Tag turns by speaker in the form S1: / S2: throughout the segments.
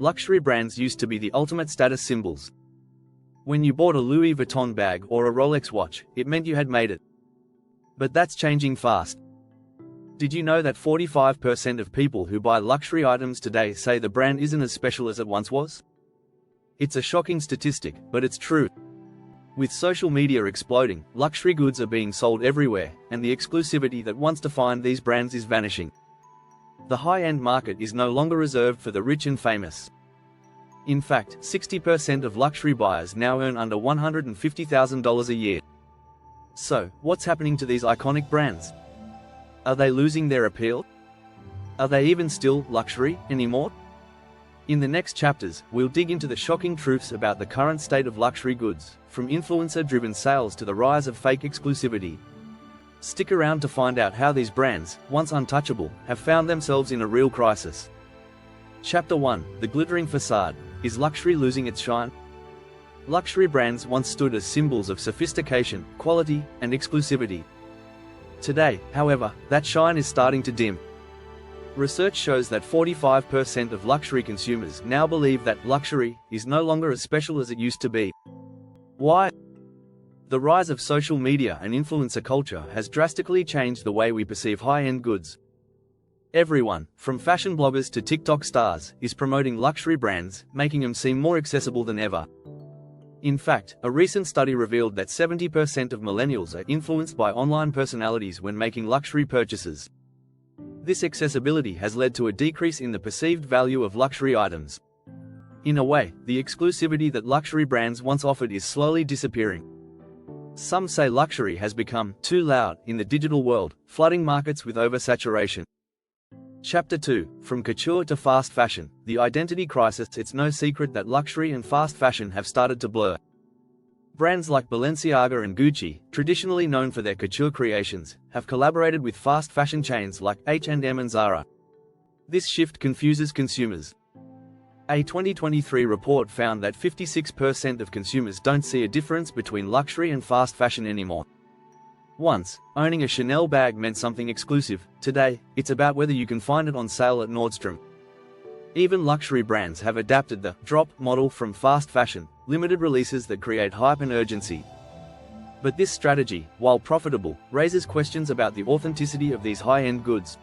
S1: Luxury brands used to be the ultimate status symbols. When you bought a Louis Vuitton bag or a Rolex watch, it meant you had made it. But that's changing fast. Did you know that 45% of people who buy luxury items today say the brand isn't as special as it once was? It's a shocking statistic, but it's true. With social media exploding, luxury goods are being sold everywhere, and the exclusivity that once defined these brands is vanishing. The high-end market is no longer reserved for the rich and famous. In fact, 60% of luxury buyers now earn under $150,000 a year. So, what's happening to these iconic brands? Are they losing their appeal? Are they even still luxury anymore? In the next chapters, we'll dig into the shocking truths about the current state of luxury goods, from influencer-driven sales to the rise of fake exclusivity. Stick around to find out how these brands, once untouchable, have found themselves in a real crisis. Chapter 1: The glittering facade. Is luxury losing its shine? Luxury brands once stood as symbols of sophistication, quality, and exclusivity. Today, however, that shine is starting to dim. Research shows that 45% of luxury consumers now believe that luxury is no longer as special as it used to be. Why? The rise of social media and influencer culture has drastically changed the way we perceive high-end goods. Everyone, from fashion bloggers to TikTok stars, is promoting luxury brands, making them seem more accessible than ever. In fact, a recent study revealed that 70% of millennials are influenced by online personalities when making luxury purchases. This accessibility has led to a decrease in the perceived value of luxury items. In a way, the exclusivity that luxury brands once offered is slowly disappearing. Some say luxury has become too loud in the digital world, flooding markets with oversaturation. Chapter 2: From couture to fast fashion, the identity crisis. It's no secret that luxury and fast fashion have started to blur. Brands like Balenciaga and Gucci, traditionally known for their couture creations, have collaborated with fast fashion chains like H&M and Zara. This shift confuses consumers. A 2023 report found that 56% of consumers don't see a difference between luxury and fast fashion anymore. Once, owning a Chanel bag meant something exclusive. Today, it's about whether you can find it on sale at Nordstrom. Even luxury brands have adapted the drop model from fast fashion, limited releases that create hype and urgency. But this strategy, while profitable, raises questions about the authenticity of these high-end goods.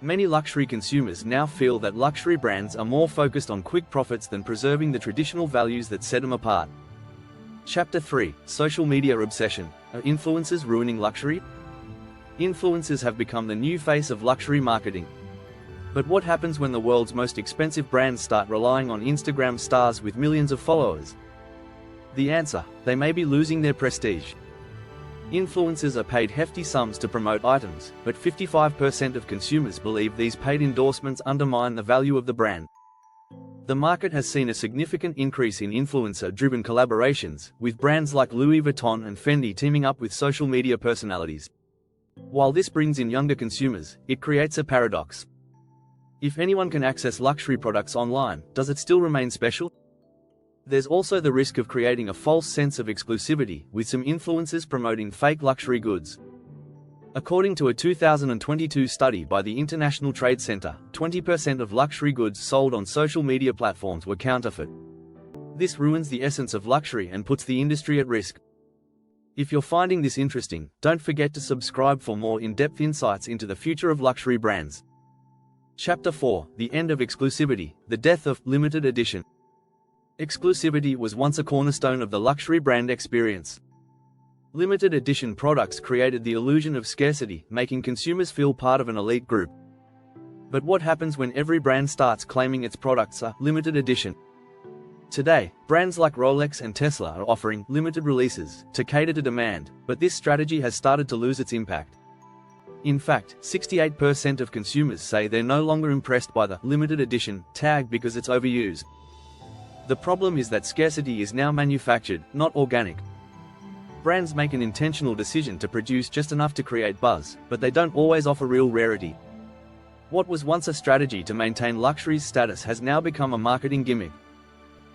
S1: Many luxury consumers now feel that luxury brands are more focused on quick profits than preserving the traditional values that set them apart. Chapter 3: Social media obsession. Are influencers ruining luxury? Influencers have become the new face of luxury marketing. But what happens when the world's most expensive brands start relying on Instagram stars with millions of followers? The answer: they may be losing their prestige. Influencers are paid hefty sums to promote items, but 55% of consumers believe these paid endorsements undermine the value of the brand. The market has seen a significant increase in influencer-driven collaborations, with brands like Louis Vuitton and Fendi teaming up with social media personalities. While this brings in younger consumers, it creates a paradox. If anyone can access luxury products online, does it still remain special? There's also the risk of creating a false sense of exclusivity, with some influencers promoting fake luxury goods. According to a 2022 study by the International Trade Center, 20% of luxury goods sold on social media platforms were counterfeit. This ruins the essence of luxury and puts the industry at risk. If you're finding this interesting, don't forget to subscribe for more in-depth insights into the future of luxury brands. Chapter 4: The End of Exclusivity, the Death of Limited Edition. Exclusivity was once a cornerstone of the luxury brand experience. Limited edition products created the illusion of scarcity, making consumers feel part of an elite group. But what happens when every brand starts claiming its products are limited edition? Today, brands like Rolex and Tesla are offering limited releases to cater to demand, but this strategy has started to lose its impact. In fact, 68% of consumers say they're no longer impressed by the limited edition tag because it's overused. The problem is that scarcity is now manufactured, not organic. Brands make an intentional decision to produce just enough to create buzz, but they don't always offer real rarity. What was once a strategy to maintain luxury's status has now become a marketing gimmick.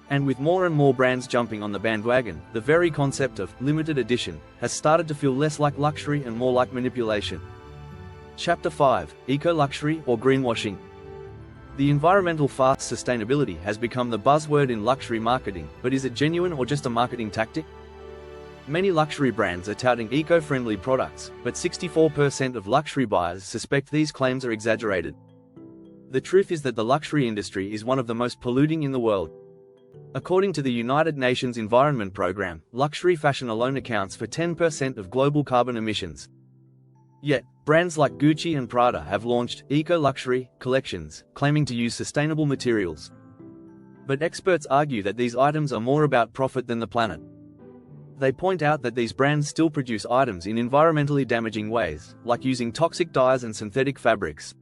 S1: And with more and more brands jumping on the bandwagon, the very concept of limited edition has started to feel less like luxury and more like manipulation. Chapter 5: Eco-luxury or greenwashing. The environmental fast sustainability has become the buzzword in luxury marketing, but is it genuine or just a marketing tactic? Many luxury brands are touting eco-friendly products, but 64% of luxury buyers suspect these claims are exaggerated. The truth is that the luxury industry is one of the most polluting in the world. According to the United Nations Environment Programme, luxury fashion alone accounts for 10% of global carbon emissions. Yet, brands like Gucci and Prada have launched eco-luxury collections, claiming to use sustainable materials. But experts argue that these items are more about profit than the planet. They point out that these brands still produce items in environmentally damaging ways, like using toxic dyes and synthetic fabrics.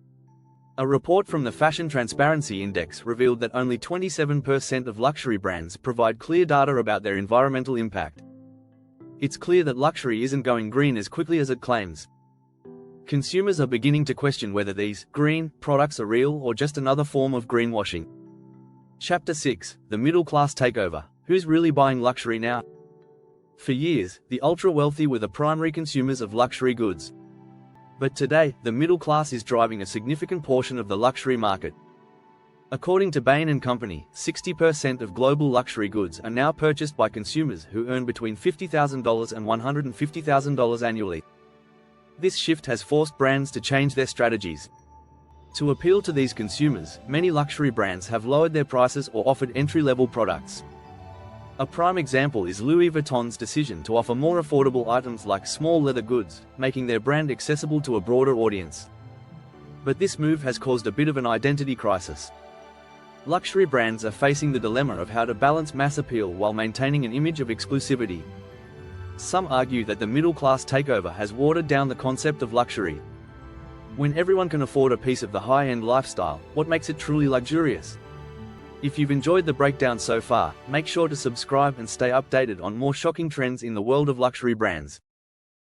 S1: A report from the Fashion Transparency Index revealed that only 27% of luxury brands provide clear data about their environmental impact. It's clear that luxury isn't going green as quickly as it claims. Consumers are beginning to question whether these green products are real or just another form of greenwashing. Chapter 6: The Middle Class Takeover. Who's really buying luxury now? For years, the ultra-wealthy were the primary consumers of luxury goods. But today, the middle class is driving a significant portion of the luxury market. According to Bain & Company, 60% of global luxury goods are now purchased by consumers who earn between $50,000 and $150,000 annually. This shift has forced brands to change their strategies. To appeal to these consumers, many luxury brands have lowered their prices or offered entry-level products. A prime example is Louis Vuitton's decision to offer more affordable items like small leather goods, making their brand accessible to a broader audience. But this move has caused a bit of an identity crisis. Luxury brands are facing the dilemma of how to balance mass appeal while maintaining an image of exclusivity. Some argue that the middle-class takeover has watered down the concept of luxury. When everyone can afford a piece of the high-end lifestyle, what makes it truly luxurious? If you've enjoyed the breakdown so far, make sure to subscribe and stay updated on more shocking trends in the world of luxury brands.